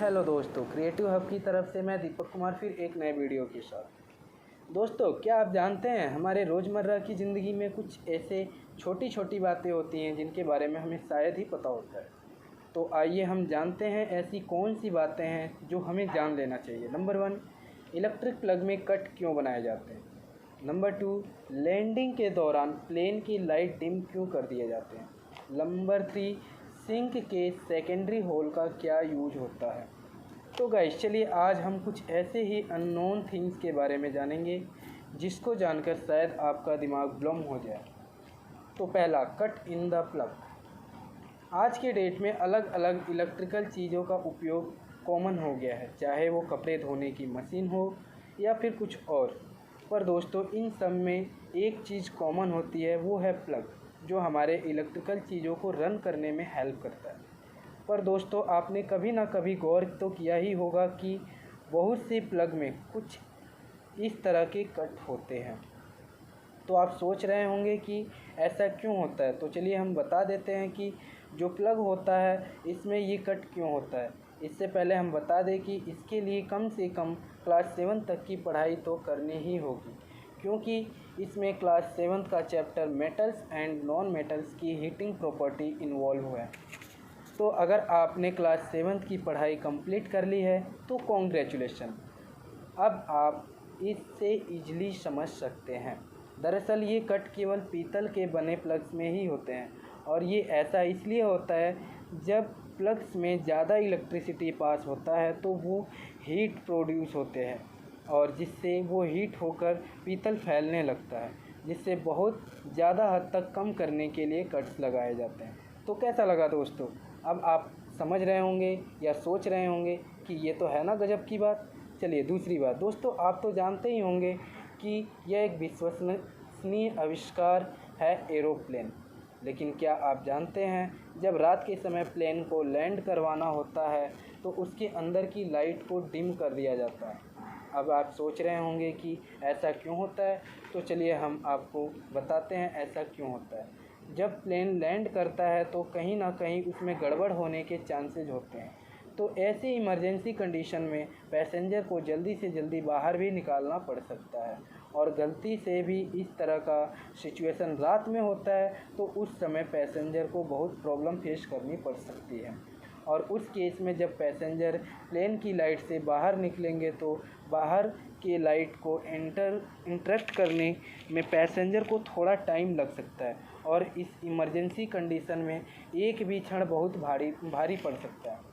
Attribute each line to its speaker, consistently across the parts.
Speaker 1: Hello दोस्तों, creative hub की तरफ से मैं दीपक कुमार फिर एक नए वीडियो के साथ। दोस्तों, क्या आप जानते हैं हमारे रोज़मर्रा की ज़िंदगी में कुछ ऐसे छोटी छोटी बातें होती हैं जिनके बारे में हमें शायद ही पता होता है। तो आइए हम जानते हैं ऐसी कौन सी बातें हैं जो हमें जान लेना चाहिए। नंबर 1, इलेक्ट्रिक प्लग में कट क्यों बनाए जाते हैं। नंबर 2, लैंडिंग के दौरान प्लेन की लाइट डिम क्यों कर दिए जाते हैं। नंबर 3, सिंक के सेकेंडरी होल का क्या यूज होता है। तो गाइस, चलिए आज हम कुछ ऐसे ही अननोन थिंग्स के बारे में जानेंगे जिसको जानकर शायद आपका दिमाग ब्लम हो जाए। तो पहला, कट इन द प्लग। आज के डेट में अलग अलग इलेक्ट्रिकल चीज़ों का उपयोग कॉमन हो गया है, चाहे वो कपड़े धोने की मशीन हो या फिर कुछ और। पर दोस्तों, इन सब में एक चीज़ कॉमन होती है, वो है प्लग, जो हमारे इलेक्ट्रिकल चीज़ों को रन करने में हेल्प करता है। पर दोस्तों, आपने कभी ना कभी गौर तो किया ही होगा कि बहुत से प्लग में कुछ इस तरह के कट होते हैं। तो आप सोच रहे होंगे कि ऐसा क्यों होता है। तो चलिए हम बता देते हैं कि जो प्लग होता है इसमें ये कट क्यों होता है। इससे पहले हम बता दें कि इसके लिए कम से कम क्लास 7 तक की पढ़ाई तो करनी ही होगी, क्योंकि इसमें क्लास 7 का chapter metals and non metals की हीटिंग प्रॉपर्टी इन्वॉल्व है। तो अगर आपने क्लास 7 की पढ़ाई कंप्लीट कर ली है तो कॉन्ग्रेचुलेशन, अब आप इससे ईजिली समझ सकते हैं। दरअसल ये कट केवल पीतल के बने प्लग्स में ही होते हैं, और ये ऐसा इसलिए होता है जब प्लग्स में ज़्यादा इलेक्ट्रिसिटी पास होता है तो वो हीट प्रोड्यूस होते हैं, और जिससे वो हीट होकर पीतल फैलने लगता है, जिससे बहुत ज़्यादा हद तक कम करने के लिए कट्स लगाए जाते हैं। तो कैसा लगा दोस्तों? अब आप समझ रहे होंगे या सोच रहे होंगे कि ये तो है ना गजब की बात। चलिए दूसरी बात, दोस्तों आप तो जानते ही होंगे कि यह एक विश्वसनीय आविष्कार है, एरोप्लेन। लेकिन क्या आप जानते हैं जब रात के समय प्लेन को लैंड करवाना होता है तो उसके अंदर की लाइट को डिम कर दिया जाता है। अब आप सोच रहे होंगे कि ऐसा क्यों होता है। तो चलिए हम आपको बताते हैं ऐसा क्यों होता है। जब प्लेन लैंड करता है तो कहीं ना कहीं उसमें गड़बड़ होने के चांसेस होते हैं। तो ऐसी इमरजेंसी कंडीशन में पैसेंजर को जल्दी से जल्दी बाहर भी निकालना पड़ सकता है, और गलती से भी इस तरह का सिचुएशन रात में होता है तो उस समय पैसेंजर को बहुत प्रॉब्लम फेस करनी पड़ सकती है। और उस केस में जब पैसेंजर प्लेन की लाइट से बाहर निकलेंगे तो बाहर के लाइट को इंटरप्ट करने में पैसेंजर को थोड़ा टाइम लग सकता है, और इस इमरजेंसी कंडीशन में एक भी क्षण बहुत भारी पड़ सकता है।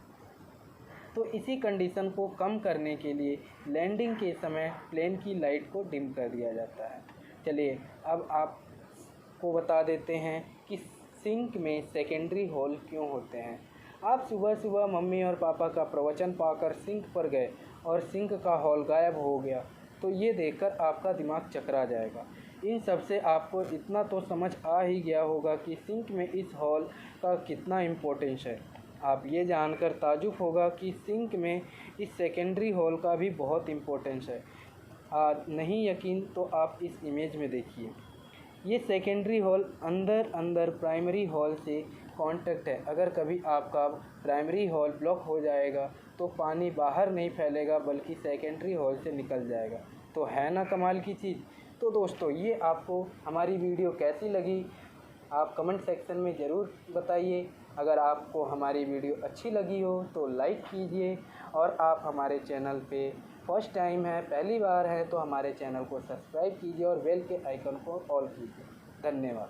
Speaker 1: तो इसी कंडीशन को कम करने के लिए लैंडिंग के समय प्लेन की लाइट को डिम कर दिया जाता है। चलिए अब आपको बता देते हैं कि सिंक में सेकेंडरी होल क्यों होते हैं। आप सुबह सुबह मम्मी और पापा का प्रवचन पाकर सिंक पर गए और सिंक का होल गायब हो गया, तो ये देखकर आपका दिमाग चकरा जाएगा। इन सब से आपको इतना तो समझ आ ही गया होगा कि सिंक में इस होल का कितना इम्पोर्टेंस है। आप ये जानकर ताजुब होगा कि सिंक में इस सेकेंडरी होल का भी बहुत इम्पोर्टेंस है। नहीं यकीन तो आप इस इमेज में देखिए। ये सेकेंडरी होल अंदर प्राइमरी होल से कांटेक्ट है। अगर कभी आपका प्राइमरी होल ब्लॉक हो जाएगा तो पानी बाहर नहीं फैलेगा बल्कि सेकेंडरी होल से निकल जाएगा। तो है ना कमाल की चीज़। तो दोस्तों, ये आपको हमारी वीडियो कैसी लगी आप कमेंट सेक्शन में ज़रूर बताइए। अगर आपको हमारी वीडियो अच्छी लगी हो तो लाइक कीजिए, और आप हमारे चैनल पे फर्स्ट टाइम है, पहली बार है, तो हमारे चैनल को सब्सक्राइब कीजिए और बेल के आइकन को ऑल कीजिए। धन्यवाद।